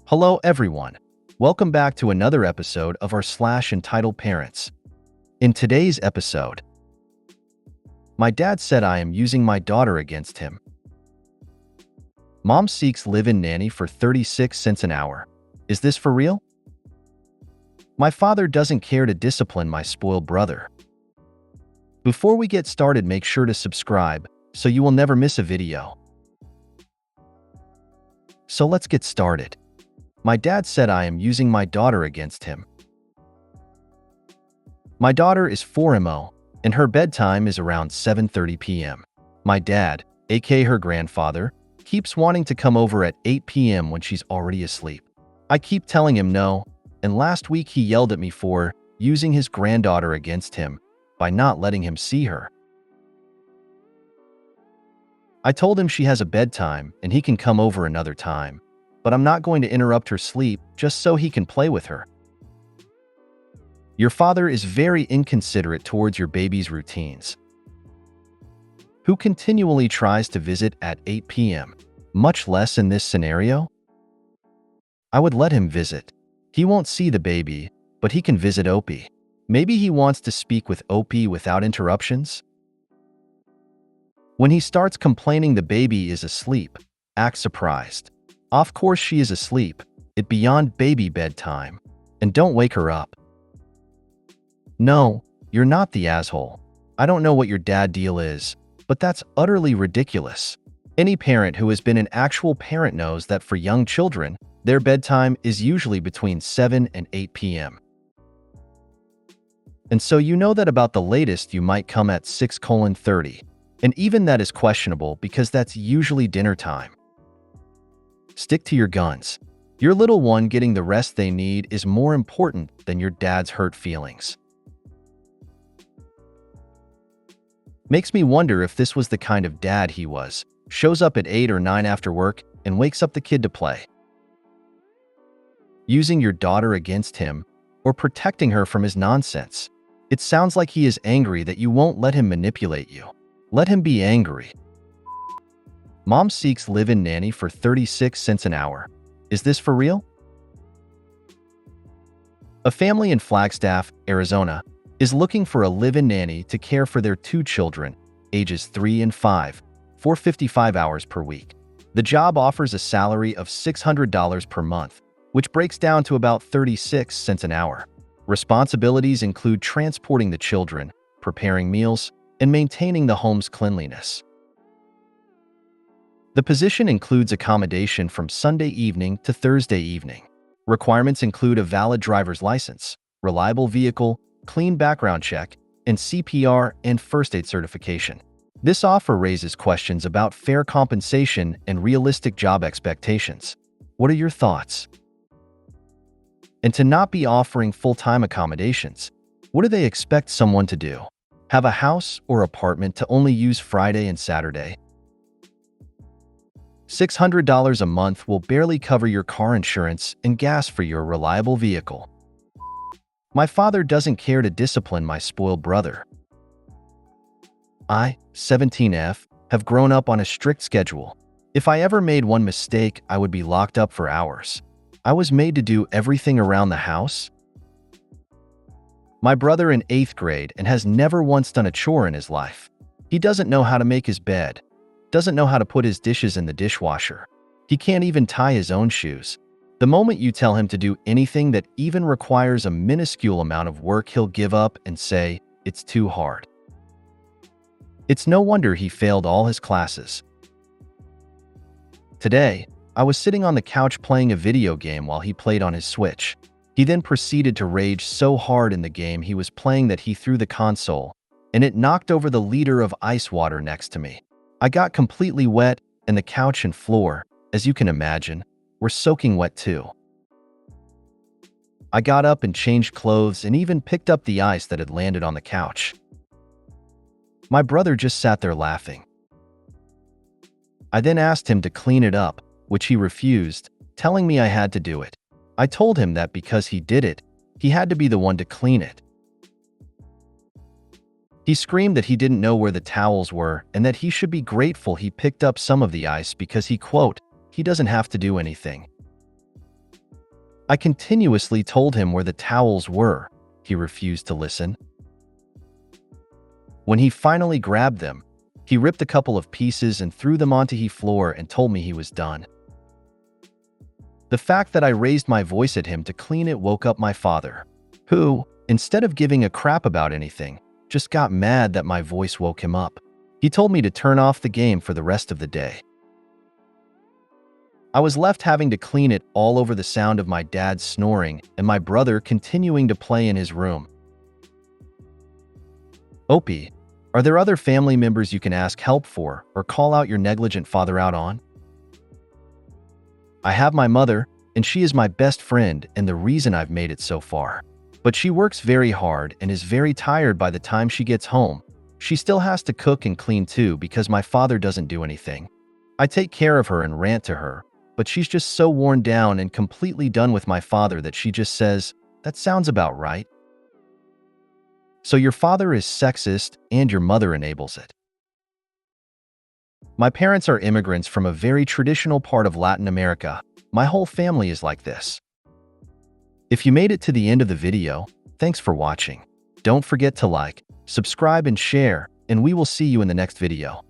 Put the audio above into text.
Hello everyone. Welcome back to another episode of our entitled parents. In today's episode, my dad said I am using my daughter against him. Mom seeks live-in nanny for 36 cents an hour. Is this for real? My father doesn't care to discipline my spoiled brother. Before we get started, make sure to subscribe so you will never miss a video. So let's get started. My dad said I am using my daughter against him. My daughter is 4 and her bedtime is around 7:30 p.m. My dad, aka her grandfather, keeps wanting to come over at 8 p.m. when she's already asleep. I keep telling him no, and last week he yelled at me for using his granddaughter against him by not letting him see her. I told him she has a bedtime and he can come over another time, but I'm not going to interrupt her sleep just so he can play with her. Your father is very inconsiderate towards your baby's routines, who continually tries to visit at 8 p.m., much less in this scenario. I would let him visit. He won't see the baby, but he can visit Opie. Maybe he wants to speak with Opie without interruptions. When he starts complaining the baby is asleep, act surprised. Of course she is asleep, it beyond baby bedtime, and don't wake her up. No, you're not the asshole. I don't know what your dad deal is, but that's utterly ridiculous. Any parent who has been an actual parent knows that for young children, their bedtime is usually between 7 and 8 p.m. And so you know that about the latest you might come at 6:30, and even that is questionable because that's usually dinner time. Stick to your guns. Your little one getting the rest they need is more important than your dad's hurt feelings. Makes me wonder if this was the kind of dad he was. Shows up at 8 or 9 after work and wakes up the kid to play. Using your daughter against him or protecting her from his nonsense. It sounds like he is angry that you won't let him manipulate you. Let him be angry. Mom seeks live-in nanny for 36 cents an hour. Is this for real? A family in Flagstaff, Arizona, is looking for a live-in nanny to care for their 2 children, ages 3 and 5, for 55 hours per week. The job offers a salary of $600 per month, which breaks down to about 36 cents an hour. Responsibilities include transporting the children, preparing meals, and maintaining the home's cleanliness. The position includes accommodation from Sunday evening to Thursday evening. Requirements include a valid driver's license, reliable vehicle, clean background check, and CPR and first aid certification. This offer raises questions about fair compensation and realistic job expectations. What are your thoughts? And to not be offering full-time accommodations, what do they expect someone to do? Have a house or apartment to only use Friday and Saturday? $600 a month will barely cover your car insurance and gas for your reliable vehicle. My father doesn't care to discipline my spoiled brother. I, 17F, have grown up on a strict schedule. If I ever made one mistake, I would be locked up for hours. I was made to do everything around the house. My brother in 8th grade and has never once done a chore in his life. He doesn't know how to make his bed. Doesn't know how to put his dishes in the dishwasher. He can't even tie his own shoes. The moment you tell him to do anything that even requires a minuscule amount of work, he'll give up and say, it's too hard. It's no wonder he failed all his classes. Today, I was sitting on the couch playing a video game while he played on his Switch. He then proceeded to rage so hard in the game he was playing that he threw the console, and it knocked over the liter of ice water next to me. I got completely wet, and the couch and floor, as you can imagine, were soaking wet too. I got up and changed clothes and even picked up the ice that had landed on the couch. My brother just sat there laughing. I then asked him to clean it up, which he refused, telling me I had to do it. I told him that because he did it, he had to be the one to clean it. He screamed that he didn't know where the towels were and that he should be grateful he picked up some of the ice because he, quote, he doesn't have to do anything. I continuously told him where the towels were. He refused to listen. When he finally grabbed them, he ripped a couple of pieces and threw them onto the floor and told me he was done. The fact that I raised my voice at him to clean it woke up my father, who, instead of giving a crap about anything, just got mad that my voice woke him up. He told me to turn off the game for the rest of the day. I was left having to clean it all over the sound of my dad snoring and my brother continuing to play in his room. Opie, are there other family members you can ask help for or call out your negligent father out on? I have my mother, and she is my best friend and the reason I've made it so far. But she works very hard and is very tired by the time she gets home. She still has to cook and clean too because my father doesn't do anything. I take care of her and rant to her, but she's just so worn down and completely done with my father that she just says, "That sounds about right." So your father is sexist and your mother enables it. My parents are immigrants from a very traditional part of Latin America. My whole family is like this. If you made it to the end of the video, thanks for watching. Don't forget to like, subscribe, and share, and we will see you in the next video.